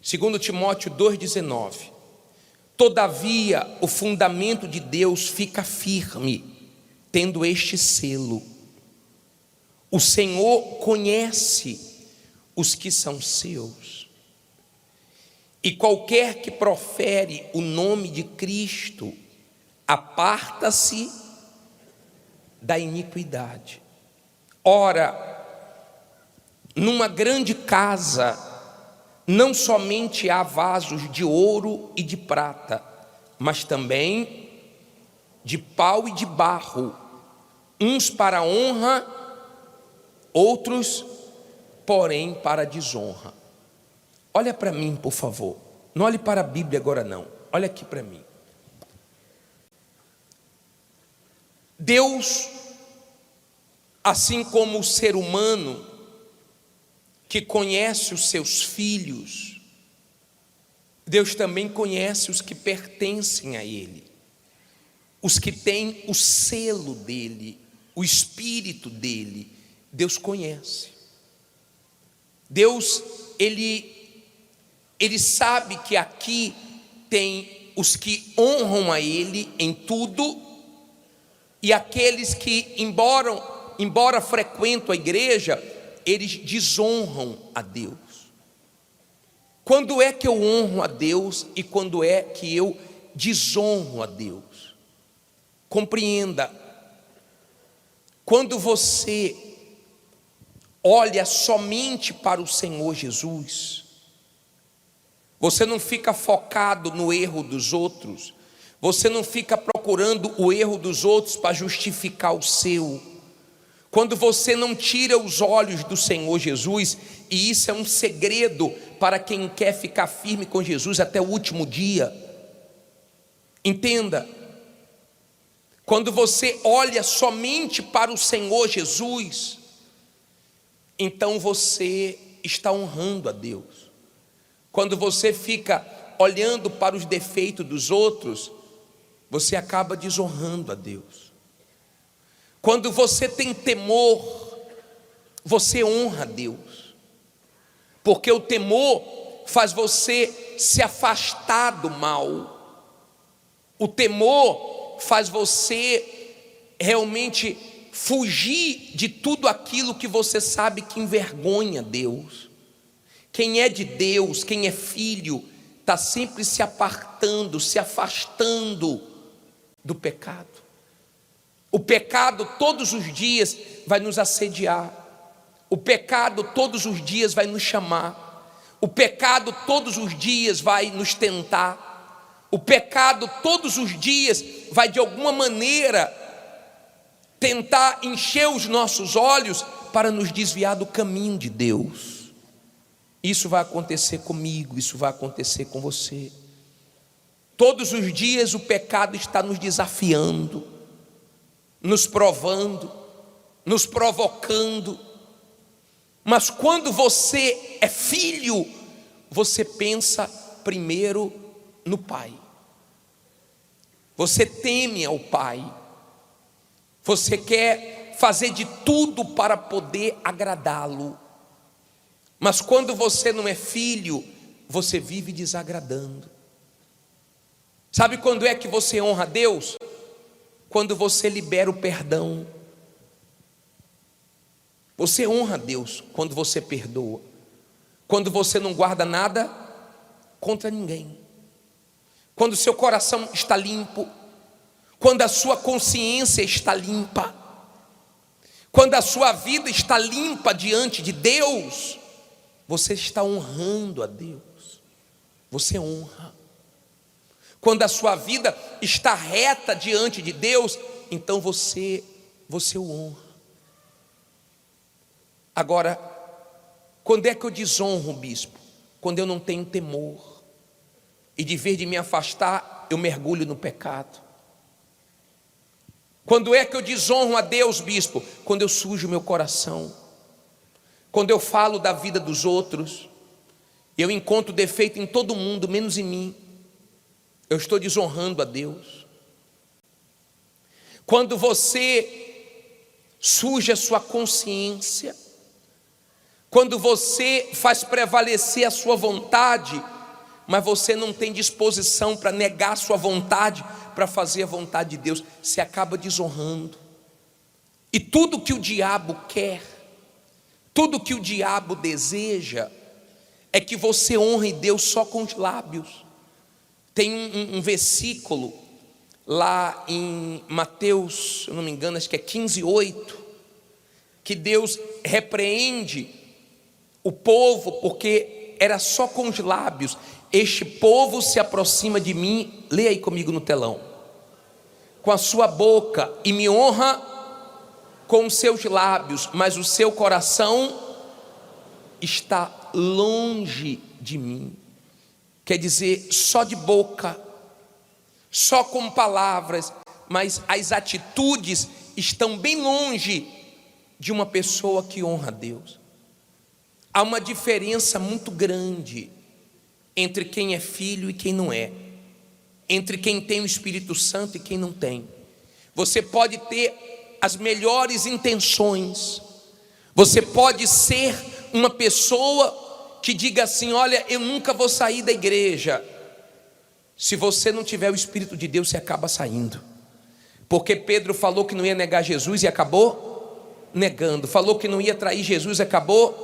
Segundo Timóteo 2,19. Todavia, o fundamento de Deus fica firme, tendo este selo: o Senhor conhece os que são seus, e qualquer que profere o nome de Cristo, aparta-se da iniquidade. Ora, numa grande casa, não somente há vasos de ouro e de prata, mas também de pau e de barro, uns para honra, outros, porém, para desonra. Olha para mim, por favor. Não olhe para a Bíblia agora não. Olha aqui para mim. Deus, assim como o ser humano que conhece os seus filhos, Deus também conhece os que pertencem a Ele, os que têm o selo dEle, o Espírito dEle. Deus conhece. Deus, Ele sabe que aqui tem os que honram a Ele em tudo, e aqueles que, embora frequentam a igreja, eles desonram a Deus. Quando é que eu honro a Deus e quando é que eu desonro a Deus? Compreenda, quando você olha somente para o Senhor Jesus, você não fica focado no erro dos outros, você não fica procurando o erro dos outros para justificar o seu. Quando você não tira os olhos do Senhor Jesus, e isso é um segredo para quem quer ficar firme com Jesus até o último dia. Entenda, quando você olha somente para o Senhor Jesus, então você está honrando a Deus. Quando você fica olhando para os defeitos dos outros, você acaba desonrando a Deus. Quando você tem temor, você honra a Deus, porque o temor faz você se afastar do mal. O temor faz você realmente fugir de tudo aquilo que você sabe que envergonha Deus. Quem é de Deus, quem é filho, está sempre se apartando, se afastando do pecado. O pecado todos os dias vai nos assediar. O pecado todos os dias vai nos chamar. O pecado todos os dias vai nos tentar. O pecado todos os dias vai de alguma maneira tentar encher os nossos olhos para nos desviar do caminho de Deus. Isso vai acontecer comigo, isso vai acontecer com você. Todos os dias o pecado está nos desafiando, nos provando, nos provocando. Mas quando você é filho, você pensa primeiro no Pai. Você teme ao Pai. Você quer fazer de tudo para poder agradá-lo. Mas quando você não é filho, você vive desagradando. Sabe quando é que você honra a Deus? Quando você libera o perdão. Você honra a Deus quando você perdoa, quando você não guarda nada contra ninguém, quando seu coração está limpo, quando a sua consciência está limpa, quando a sua vida está limpa diante de Deus, você está honrando a Deus. Você honra. Quando a sua vida está reta diante de Deus, então você o honra. Agora, quando é que eu desonro o bispo? Quando eu não tenho temor, e de vez de me afastar, eu mergulho no pecado. Quando é que eu desonro a Deus, bispo? Quando eu sujo meu coração, quando eu falo da vida dos outros, eu encontro defeito em todo mundo, menos em mim. Eu estou desonrando a Deus. Quando você suja a sua consciência, quando você faz prevalecer a sua vontade mas você não tem disposição para negar a sua vontade, para fazer a vontade de Deus, você acaba desonrando. E tudo que o diabo quer, tudo que o diabo deseja, é que você honre Deus só com os lábios. Tem um versículo lá em Mateus, se eu não me engano, acho que é 15:8, que Deus repreende o povo porque era só com os lábios. Este povo se aproxima de mim, leia aí comigo no telão, com a sua boca, e me honra com os seus lábios, mas o seu coração está longe de mim. Quer dizer, só de boca, só com palavras, mas as atitudes estão bem longe de uma pessoa que honra a Deus. Há uma diferença muito grande entre quem é filho e quem não é, entre quem tem o Espírito Santo e quem não tem. Você pode ter as melhores intenções, você pode ser uma pessoa que diga assim: olha, eu nunca vou sair da igreja. Se você não tiver o Espírito de Deus, você acaba saindo, porque Pedro falou que não ia negar Jesus e acabou negando, falou que não ia trair Jesus e acabou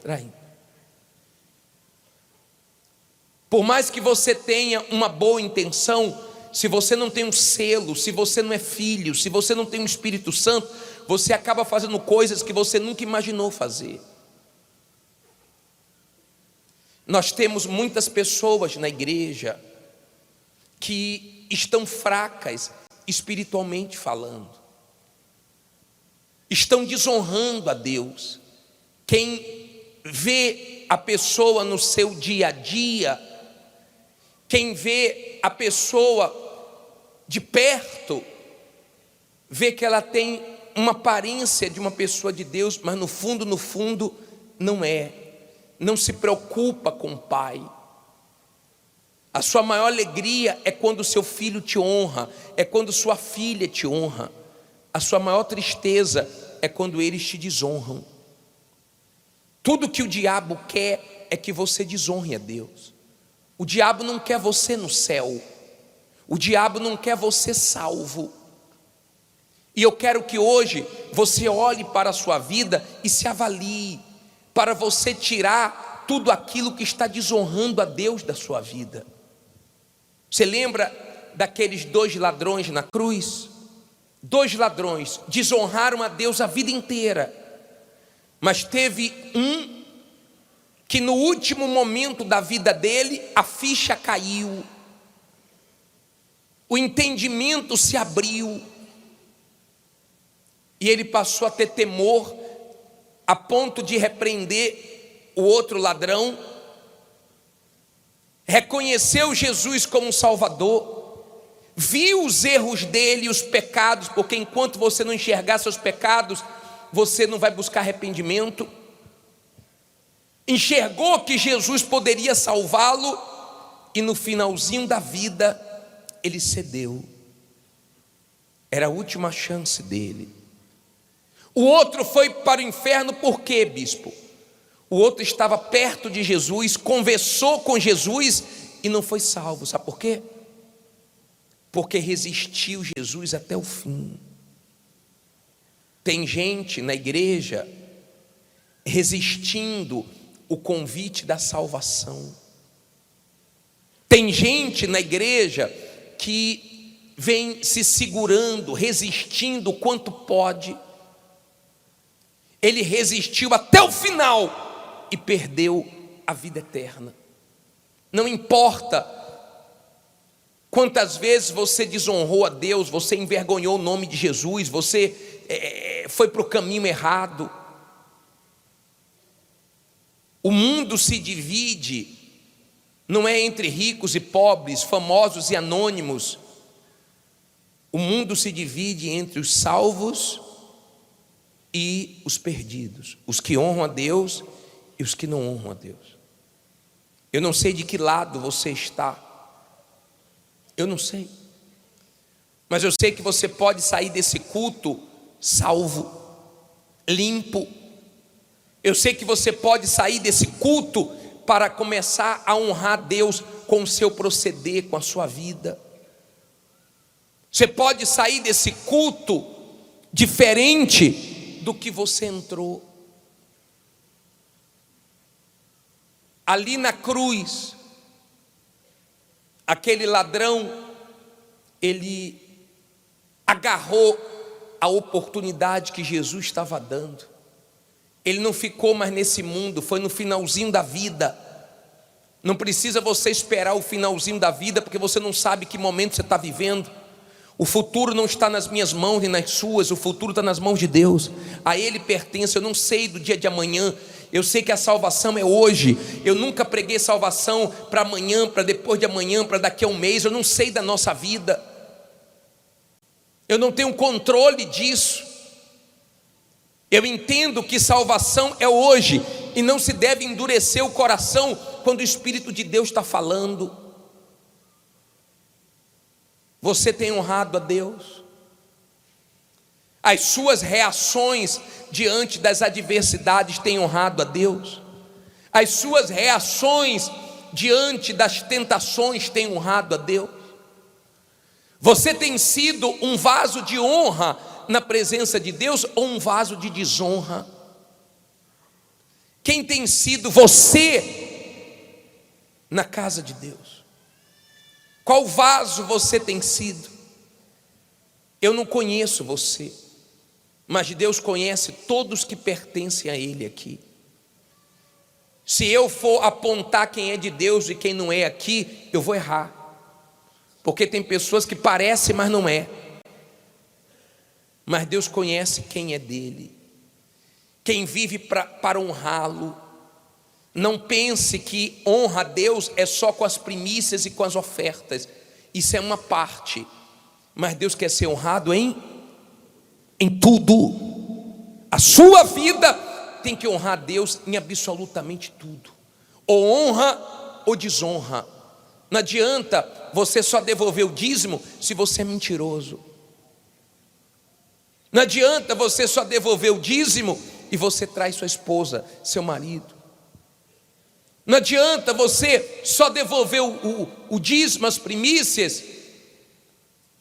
traindo. Por mais que você tenha uma boa intenção, se você não tem um selo, se você não é filho, se você não tem um Espírito Santo, você acaba fazendo coisas que você nunca imaginou fazer. Nós temos muitas pessoas na igreja que estão fracas espiritualmente falando, estão desonrando a Deus. Quem vê a pessoa no seu dia a dia, quem vê a pessoa de perto, vê que ela tem uma aparência de uma pessoa de Deus, mas no fundo não é. Não se preocupa com o pai. A sua maior alegria é quando seu filho te honra, é quando sua filha te honra. A sua maior tristeza é quando eles te desonram. Tudo que o diabo quer é que você desonre a Deus. O diabo não quer você no céu, o diabo não quer você salvo. E eu quero que hoje você olhe para a sua vida e se avalie, para você tirar tudo aquilo que está desonrando a Deus da sua vida. Você lembra daqueles 2 ladrões na cruz? 2 ladrões desonraram a Deus a vida inteira, mas teve um que no último momento da vida dele, a ficha caiu, o entendimento se abriu, e ele passou a ter temor, a ponto de repreender o outro ladrão, reconheceu Jesus como um Salvador, viu os erros dele e os pecados, porque enquanto você não enxergar seus pecados, você não vai buscar arrependimento. Enxergou que Jesus poderia salvá-lo, e no finalzinho da vida ele cedeu. Era a última chance dele. O outro foi para o inferno. Por quê, bispo? O outro estava perto de Jesus, conversou com Jesus e não foi salvo. Sabe por quê? Porque resistiu Jesus até o fim. Tem gente na igreja resistindo o convite da salvação. Tem gente na igreja que vem se segurando, resistindo o quanto pode. Ele resistiu até o final e perdeu a vida eterna. Não importa quantas vezes você desonrou a Deus, você envergonhou o nome de Jesus, você foi para o caminho errado. O mundo se divide, não é entre ricos e pobres, famosos e anônimos. O mundo se divide entre os salvos e os perdidos, os que honram a Deus e os que não honram a Deus. Eu não sei de que lado você está, eu não sei, mas eu sei que você pode sair desse culto salvo, limpo. Eu sei que você pode sair desse culto para começar a honrar Deus com o seu proceder, com a sua vida. Você pode sair desse culto diferente do que você entrou. Ali na cruz, aquele ladrão, ele agarrou a oportunidade que Jesus estava dando. Ele não ficou mais nesse mundo, foi no finalzinho da vida. Não precisa você esperar o finalzinho da vida, porque você não sabe que momento você está vivendo. O futuro não está nas minhas mãos nem nas suas, o futuro está nas mãos de Deus. A Ele pertence. Eu não sei do dia de amanhã, eu sei que a salvação é hoje. Eu nunca preguei salvação para amanhã, para depois de amanhã, para daqui a um mês. Eu não sei da nossa vida, eu não tenho controle disso. Eu entendo que salvação é hoje, e não se deve endurecer o coração quando o Espírito de Deus está falando. Você tem honrado a Deus? As suas reações diante das adversidades têm honrado a Deus? As suas reações diante das tentações têm honrado a Deus? Você tem sido um vaso de honra na presença de Deus ou um vaso de desonra? Quem tem sido você na casa de Deus? Qual vaso você tem sido? Eu não conheço você, mas Deus conhece todos que pertencem a Ele aqui. Se eu for apontar quem é de Deus e quem não é aqui, eu vou errar, porque tem pessoas que parecem, mas não é. Mas Deus conhece quem é dele, quem vive para honrá-lo. Não pense que honra a Deus é só com as primícias e com as ofertas. Isso é uma parte, mas Deus quer ser honrado em tudo. A sua vida tem que honrar a Deus em absolutamente tudo. Ou honra ou desonra. Não adianta você só devolver o dízimo se você é mentiroso. Não adianta você só devolver o dízimo e você traz sua esposa, seu marido. Não adianta você só devolver o dízimo, as primícias,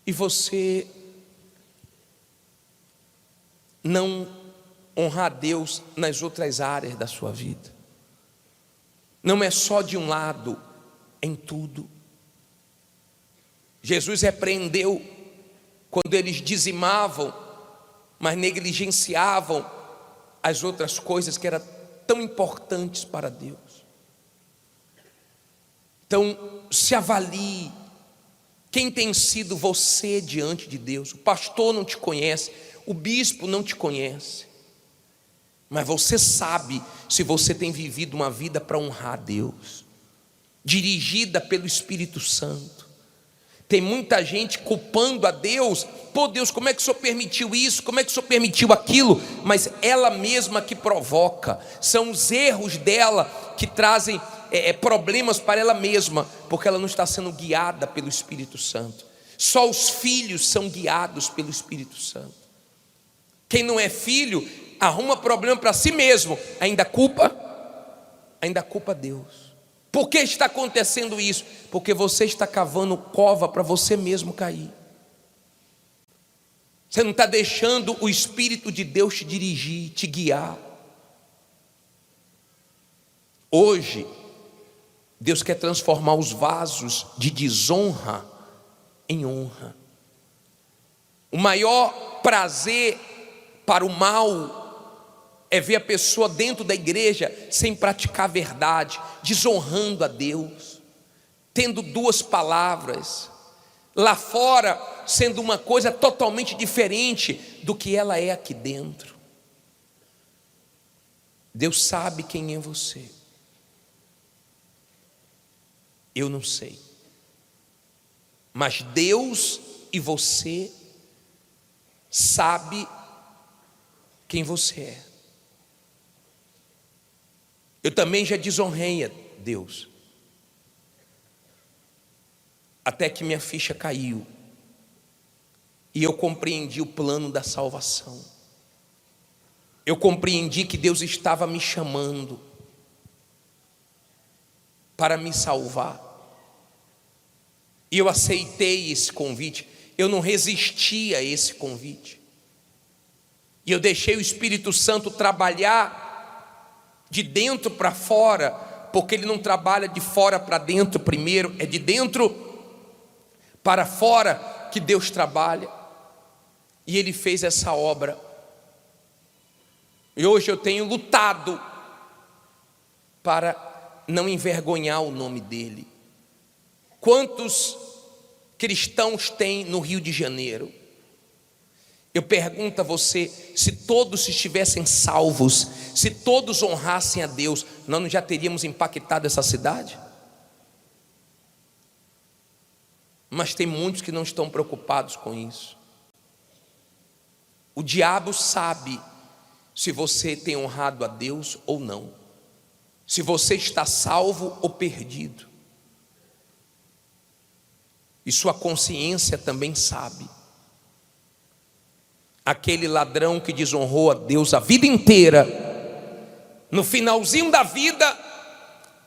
e você não honrar a Deus nas outras áreas da sua vida. Não é só de um lado, em tudo. Jesus repreendeu quando eles dizimavam, mas negligenciavam as outras coisas que eram tão importantes para Deus. Então, se avalie. Quem tem sido você diante de Deus? O pastor não te conhece, o bispo não te conhece, mas você sabe se você tem vivido uma vida para honrar a Deus, dirigida pelo Espírito Santo. Tem muita gente culpando a Deus. Pô, Deus, como é que o Senhor permitiu isso? Como é que o Senhor permitiu aquilo? Mas ela mesma que provoca. São os erros dela que trazem problemas para ela mesma, porque ela não está sendo guiada pelo Espírito Santo. Só os filhos são guiados pelo Espírito Santo. Quem não é filho arruma problema para si mesmo, ainda culpa Deus. Por que está acontecendo isso? Porque você está cavando cova para você mesmo cair. Você não está deixando o Espírito de Deus te dirigir, te guiar. Hoje, Deus quer transformar os vasos de desonra em honra. O maior prazer para o mal é ver a pessoa dentro da igreja sem praticar a verdade, desonrando a Deus, tendo duas palavras, lá fora sendo uma coisa totalmente diferente do que ela é aqui dentro. Deus sabe quem é você. Eu não sei, mas Deus e você sabe quem você é. Eu também já desonrei a Deus, até que minha ficha caiu e eu compreendi o plano da salvação. Eu compreendi que Deus estava me chamando. para me salvar. E eu aceitei esse convite. Eu não resisti a esse convite. E eu deixei o Espírito Santo trabalhar de dentro para fora, porque ele não trabalha de fora para dentro primeiro, é de dentro para fora que Deus trabalha. E ele fez essa obra. E hoje eu tenho lutado para não envergonhar o nome dele. Quantos cristãos tem no Rio de Janeiro? Eu pergunto a você, se todos estivessem salvos, se todos honrassem a Deus, nós não já teríamos impactado essa cidade? Mas tem muitos que não estão preocupados com isso. O diabo sabe se você tem honrado a Deus ou não, se você está salvo ou perdido. E sua consciência também sabe. Aquele ladrão que desonrou a Deus a vida inteira, no finalzinho da vida,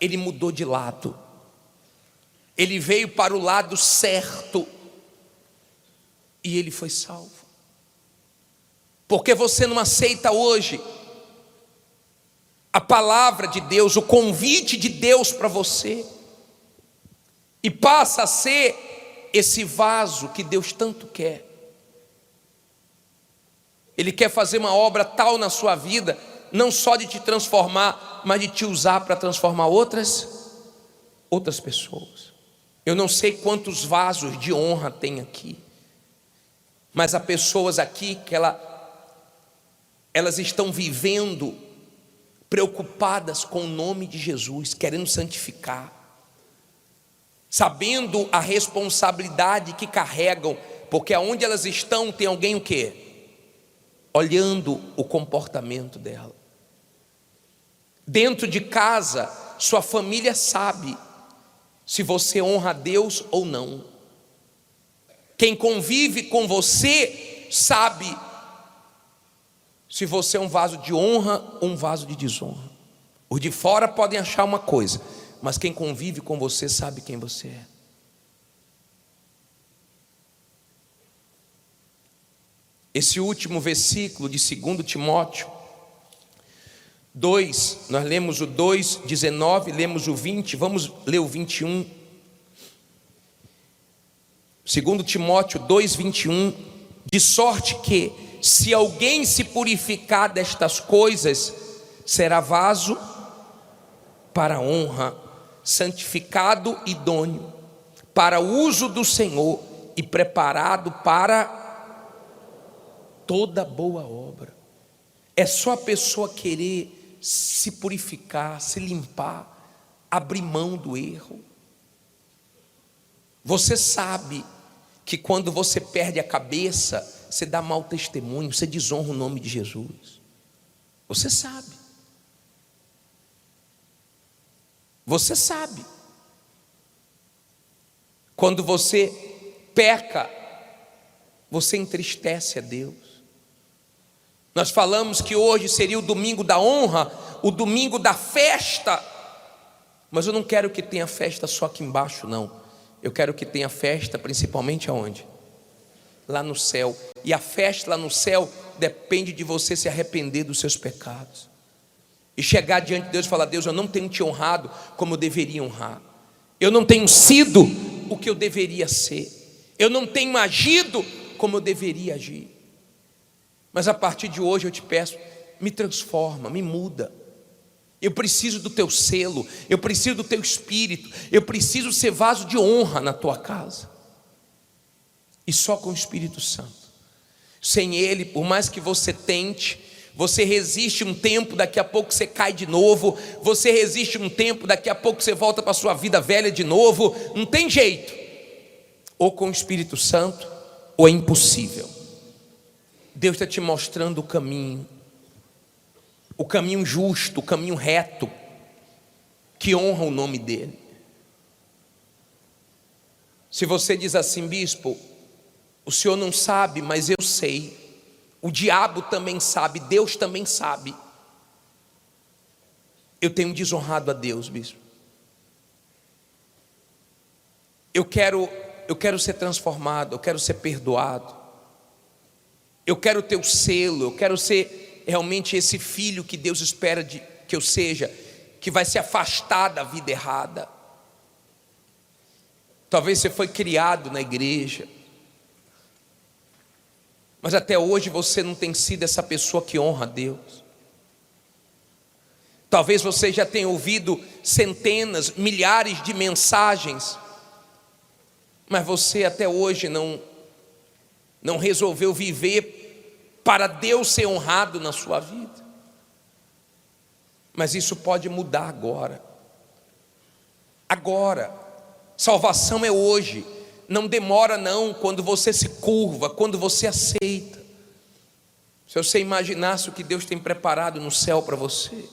ele mudou de lado. Ele veio para o lado certo e ele foi salvo. Porque você não aceita hoje a palavra de Deus, o convite de Deus para você, e passa a ser esse vaso que Deus tanto quer. Ele quer fazer uma obra tal na sua vida, não só de te transformar, mas de te usar para transformar outras pessoas. Eu não sei quantos vasos de honra tem aqui, mas há pessoas aqui que elas estão vivendo preocupadas com o nome de Jesus, querendo santificar, sabendo a responsabilidade que carregam, porque aonde elas estão tem alguém o quê? Olhando o comportamento dela. Dentro de casa, sua família sabe se você honra a Deus ou não. Quem convive com você sabe se você é um vaso de honra ou um vaso de desonra. Os de fora podem achar uma coisa, mas quem convive com você sabe quem você é. Esse último versículo de 2 Timóteo 2, nós lemos o 2, 19, lemos o 20, vamos ler o 21. 2 Timóteo 2, 21, de sorte que, se alguém se purificar destas coisas, será vaso para honra, santificado e idôneo, para o uso do Senhor e preparado para toda boa obra. É só a pessoa querer se purificar, se limpar, abrir mão do erro. Você sabe que quando você perde a cabeça, você dá mau testemunho, você desonra o nome de Jesus. Você sabe. Você sabe. Quando você peca, você entristece a Deus. Nós falamos que hoje seria o domingo da honra, o domingo da festa, mas eu não quero que tenha festa só aqui embaixo, não. Eu quero que tenha festa principalmente aonde? Lá no céu. E a festa lá no céu depende de você se arrepender dos seus pecados e chegar diante de Deus e falar: Deus, eu não tenho te honrado como eu deveria honrar, eu não tenho sido o que eu deveria ser, eu não tenho agido como eu deveria agir. Mas a partir de hoje eu te peço, me transforma, me muda. Eu preciso do teu selo, eu preciso do teu espírito, eu preciso ser vaso de honra na tua casa. E só com o Espírito Santo. Sem ele, por mais que você tente, você resiste um tempo, daqui a pouco você cai de novo. Você resiste um tempo, daqui a pouco você volta para a sua vida velha de novo. Não tem jeito. Ou com o Espírito Santo, ou é impossível. Deus está te mostrando o caminho justo, o caminho reto, que honra o nome dele. Se você diz assim: bispo, o senhor não sabe, mas eu sei, o diabo também sabe, Deus também sabe, eu tenho desonrado a Deus, bispo, eu quero ser transformado, eu quero ser perdoado, eu quero ter o selo, eu quero ser realmente esse filho que Deus espera que eu seja, que vai se afastar da vida errada. Talvez você foi criado na igreja, mas até hoje você não tem sido essa pessoa que honra a Deus. Talvez você já tenha ouvido centenas, milhares de mensagens, mas você até hoje não resolveu viver para Deus ser honrado na sua vida. Mas isso pode mudar agora. Agora, salvação é hoje. Não demora não, quando você se curva, quando você aceita. Se você imaginasse o que Deus tem preparado no céu para você.